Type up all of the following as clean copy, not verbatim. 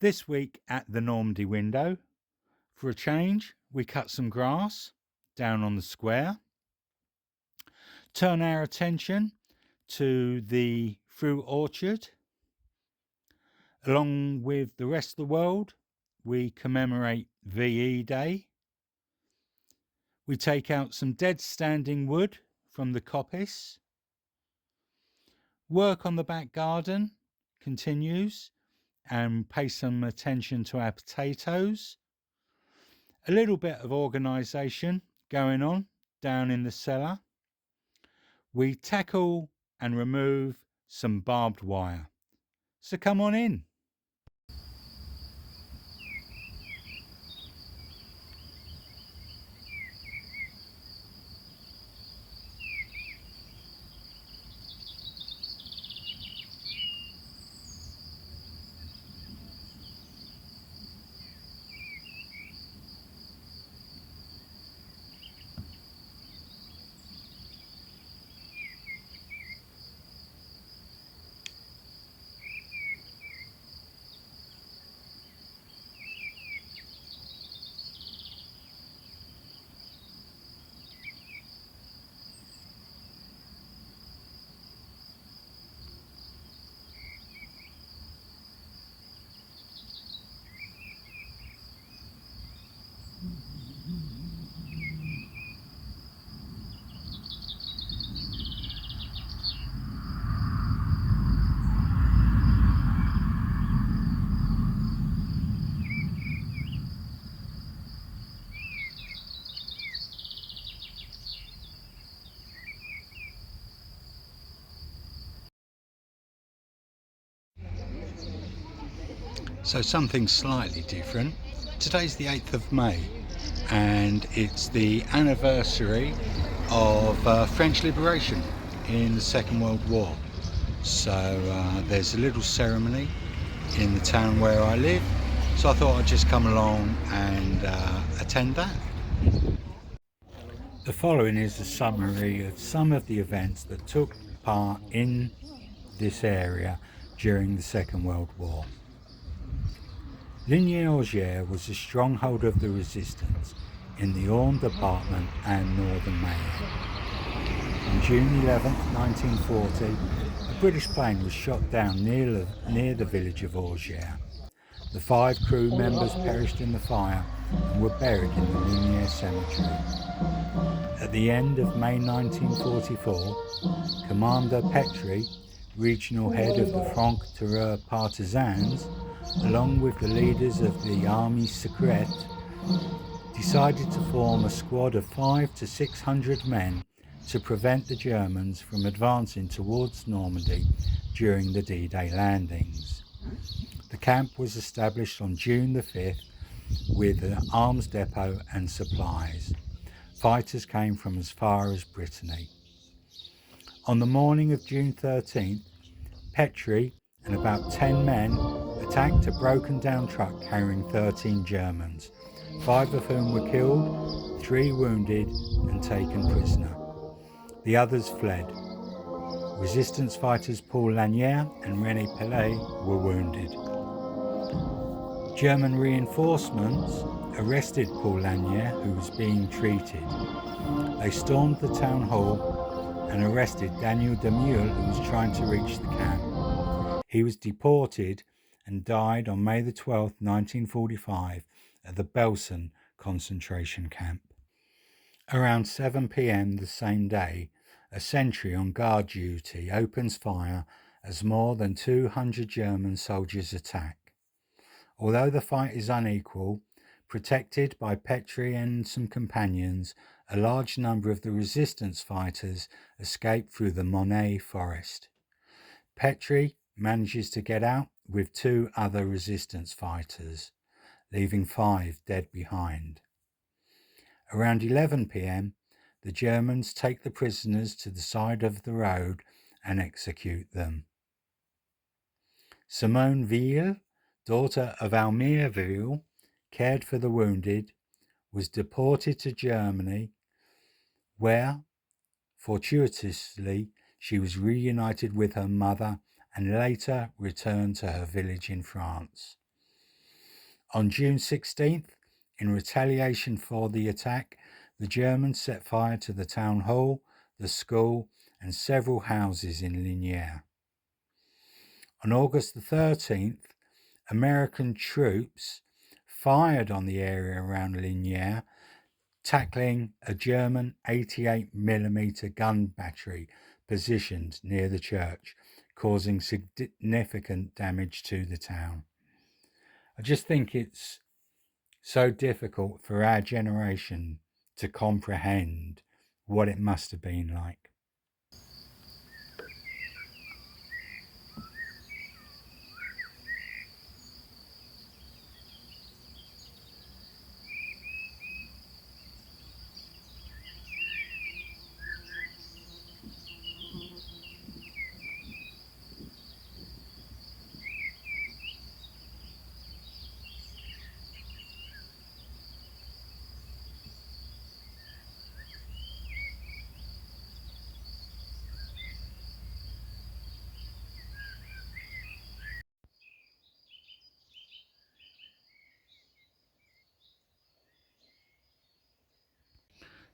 This week at the Normandy Window, for a change, we cut some grass down on the square, turn our attention to the fruit orchard. Along with the rest of the world, we commemorate VE Day. We take out some dead standing wood from the coppice. Work on the back garden continues and pay some attention to our potatoes. A little bit of organisation going on down in the cellar. We tackle and remove some barbed wire. So come on in. So something slightly different. Today's the 8th of May and it's the anniversary of French liberation in the Second World War. So there's a little ceremony in the town where I live. So I thought I'd just come along and attend that. The following is a summary of some of the events that took part in this area during the Second World War. Ligny-Augier was a stronghold of the resistance in the Orne department and northern Mayenne. On June 11, 1940, a British plane was shot down near the village of Augier. The 5 crew members perished in the fire and were buried in the Lignier cemetery. At the end of May 1944, Commander Petry, regional head of the Franc-Tireur partisans, along with the leaders of the Army Secrète, decided to form a squad of 500 to 600 men to prevent the Germans from advancing towards Normandy during the D-Day landings. The camp was established on June the 5th with an arms depot and supplies. Fighters came from as far as Brittany. On the morning of June 13th, Petry and about 10 men attacked a broken down truck carrying 13 Germans, 5 of whom were killed, 3 wounded and taken prisoner. The others fled. Resistance fighters Paul Lanière and René Pellet were wounded. German reinforcements arrested Paul Lanière, who was being treated. They stormed the town hall and arrested Daniel Demule, who was trying to reach the camp. He was deported and died on May the 12th, 1945 at the Belsen concentration camp. Around 7 p.m. the same day, a sentry on guard duty opens fire as more than 200 German soldiers attack. Although the fight is unequal, protected by Petry and some companions, a large number of the resistance fighters escape through the Monet forest. Petry manages to get out with 2 other resistance fighters, leaving 5 dead behind. Around 11 p.m, the Germans take the prisoners to the side of the road and execute them. Simone Veil, daughter of Almir Veil, cared for the wounded, was deported to Germany, where, fortuitously, she was reunited with her mother and later returned to her village in France. On June 16th, in retaliation for the attack, the Germans set fire to the town hall, the school, and several houses in Lignières. On August the 13th, American troops fired on the area around Lignières, tackling a German 88mm gun battery positioned near the church, causing significant damage to the town. I just think it's so difficult for our generation to comprehend what it must have been like.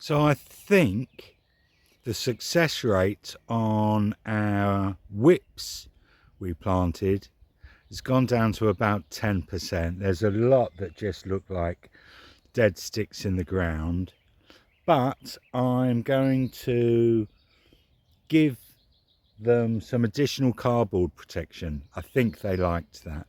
So I think the success rate on our whips we planted has gone down to about 10%. There's a lot that just look like dead sticks in the ground, but I'm going to give them some additional cardboard protection. I think they liked that.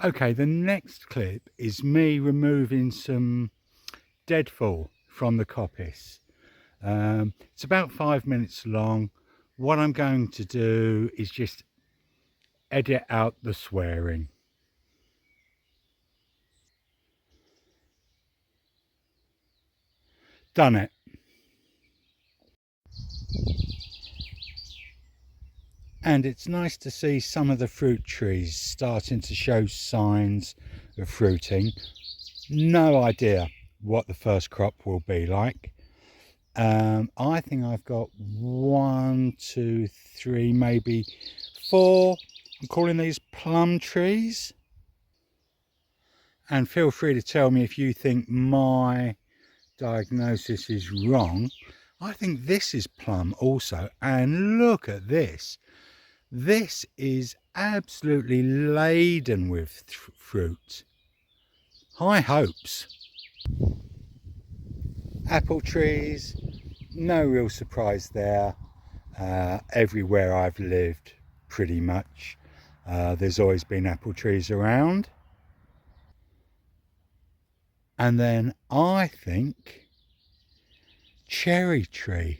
Okay, the next clip is me removing some deadfall from the coppice. It's about 5 minutes long. What I'm going to do is just edit out the swearing. Done it. And it's nice to see some of the fruit trees starting to show signs of fruiting. No idea what the first crop will be like. I think I've got 1, 2, 3, maybe 4. I'm calling these plum trees. And feel free to tell me if you think my diagnosis is wrong. I think this is plum also. And look at this. This is absolutely laden with fruit. High hopes. Apple trees, no real surprise there. Everywhere I've lived, pretty much, there's always been apple trees around. And then I think cherry tree.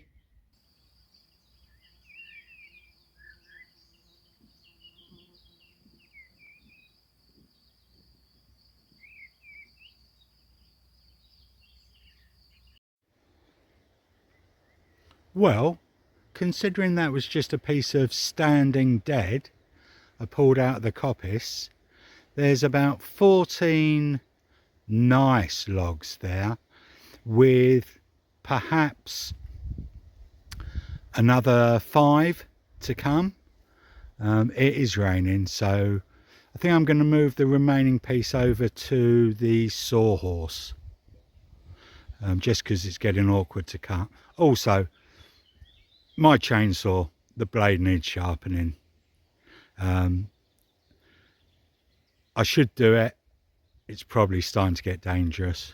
Well, considering that was just a piece of standing dead I pulled out of the coppice, there's about 14 nice logs there, with perhaps another 5 to come. It is raining, so I think I'm going to move the remaining piece over to the sawhorse, just because it's getting awkward to cut. Also, my chainsaw, the blade needs sharpening. I should do it. It's probably starting to get dangerous.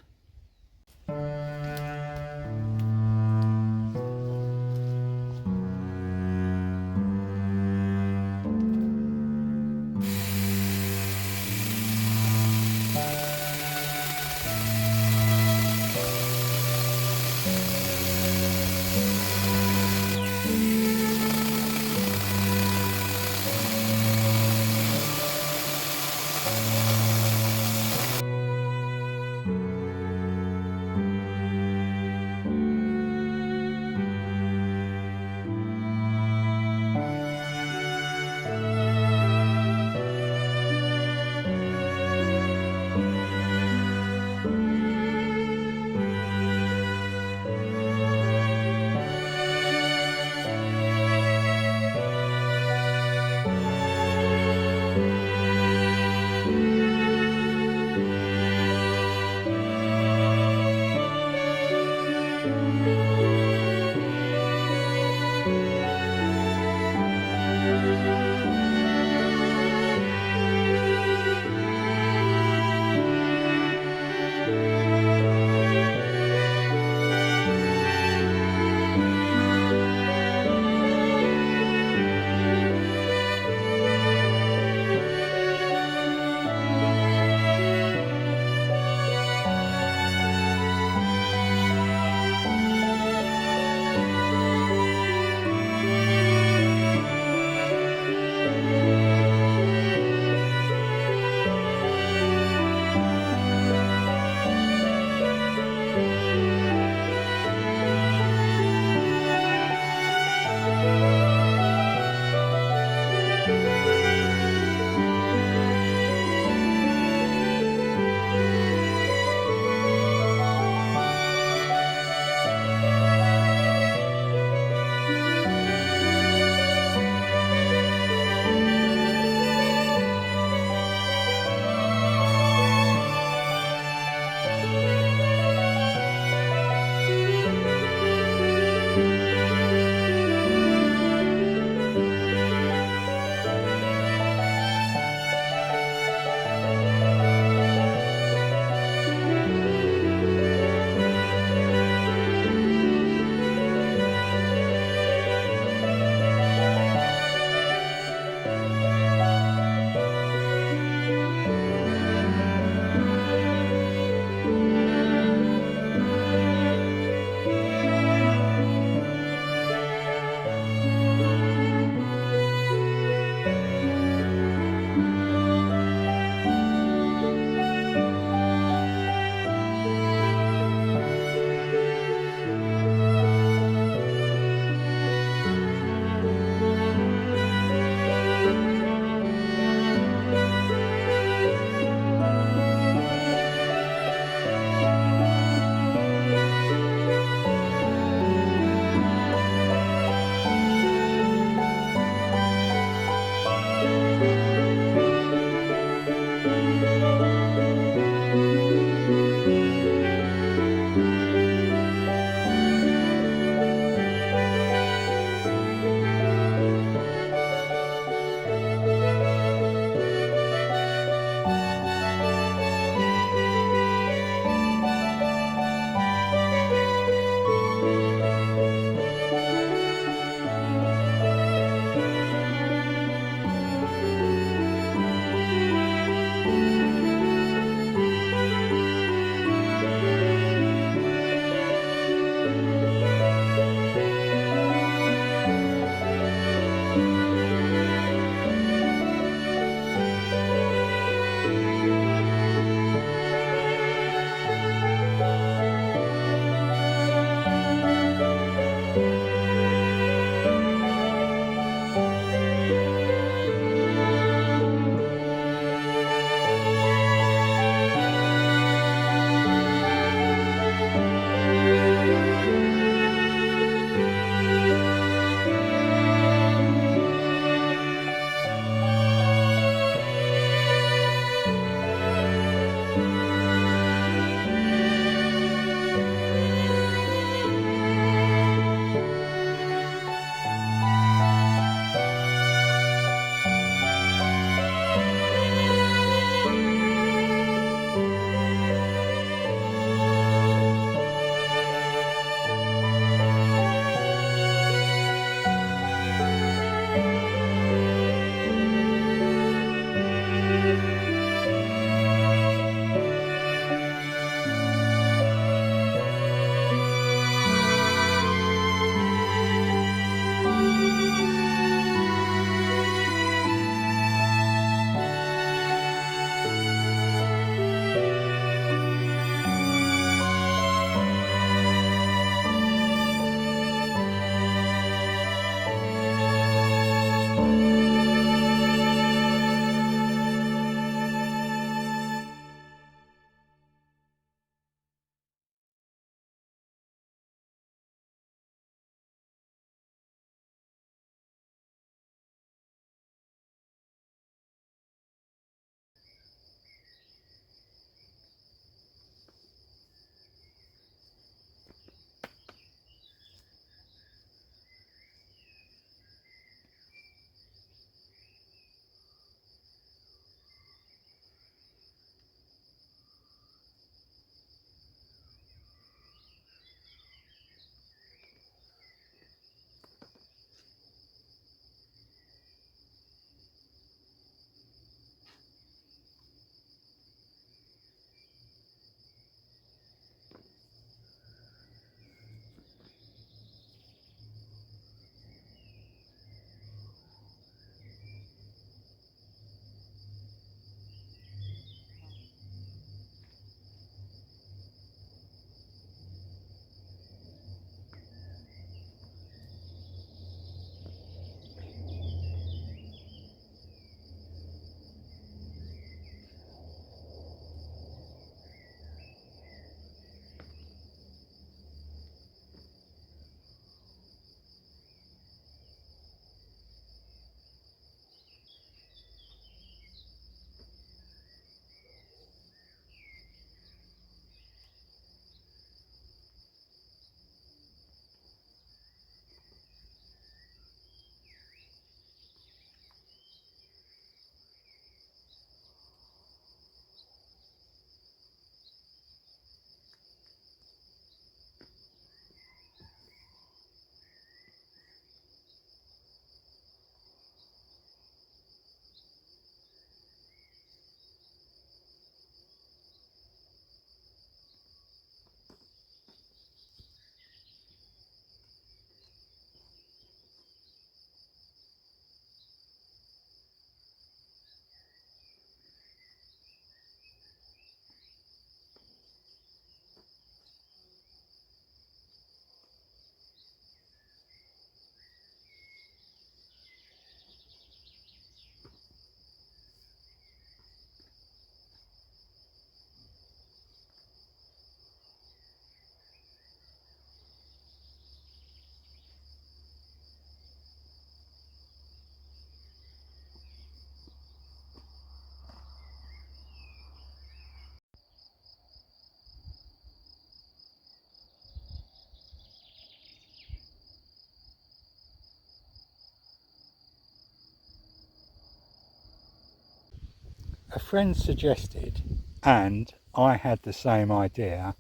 a friend suggested, and I had the same idea,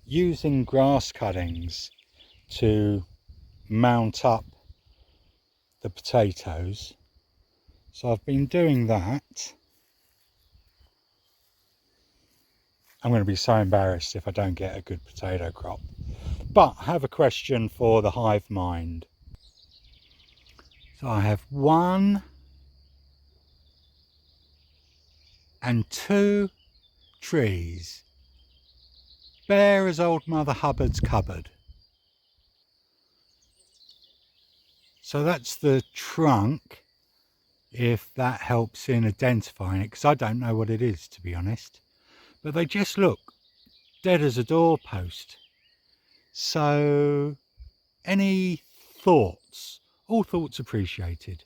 using grass cuttings to mount up the potatoes. So I've been doing that. I'm going to be so embarrassed if I don't get a good potato crop. But I have a question for the hive mind. So I have 1 and 2 trees, bare as old Mother Hubbard's cupboard. So that's the trunk, if that helps in identifying it, because I don't know what it is, to be honest. But they just look dead as a doorpost. So any thoughts? All thoughts appreciated.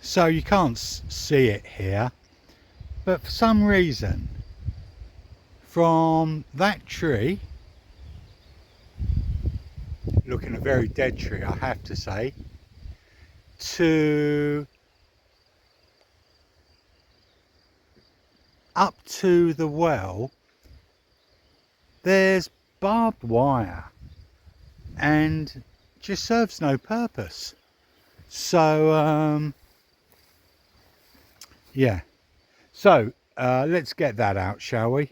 So you can't see it here, but for some reason, from that tree, looking a very dead tree I have to say, to up to the well, there's barbed wire and just serves no purpose. So yeah, so let's get that out, shall we?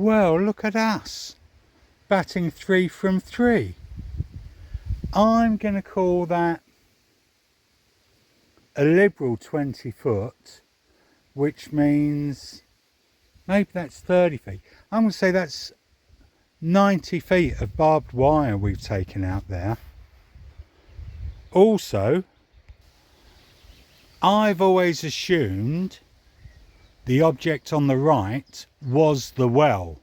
Well, look at us, batting 3 from 3. I'm going to call that a liberal 20 foot, which means maybe that's 30 feet. I'm going to say that's 90 feet of barbed wire we've taken out there. Also, I've always assumed the object on the right was the well,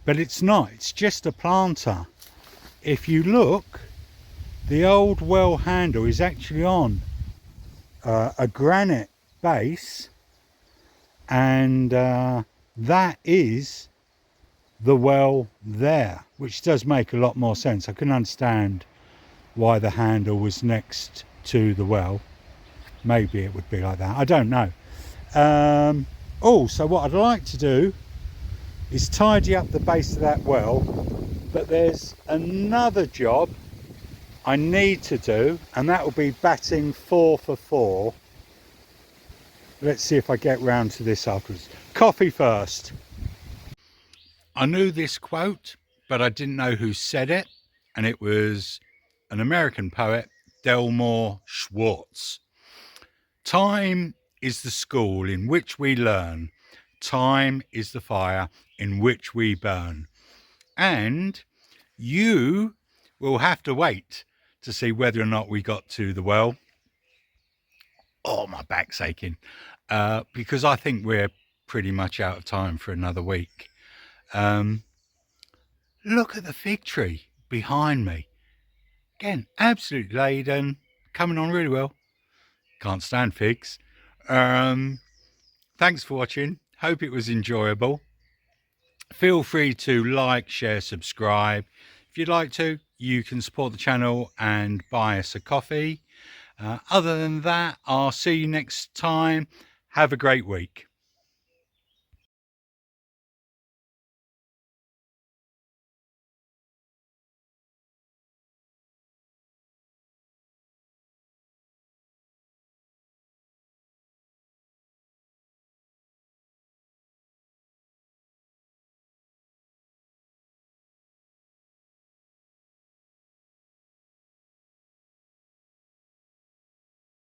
but it's not. It's just a planter. If you look, the old well handle is actually on a granite base, and that is the well there, which does make a lot more sense. I can understand why the handle was next to the well. Maybe it would be like that, I don't know. So what I'd like to do is tidy up the base of that well, but there's another job I need to do, and that will be batting 4 for 4. Let's see if I get round to this afterwards. Coffee first. I knew this quote, but I didn't know who said it, and it was an American poet, Delmore Schwartz. Time is the school in which we learn. Time is the fire in which we burn. And you will have to wait to see whether or not we got to the well. Oh, my back's aching. Because I think we're pretty much out of time for another week. Look at the fig tree behind me. Again, absolutely laden, coming on really well. Can't stand figs. Thanks for watching. Hope it was enjoyable. Feel free to like, share, subscribe. If you'd like to, you can support the channel and buy us a coffee. Other than that, I'll see you next time. Have a great week.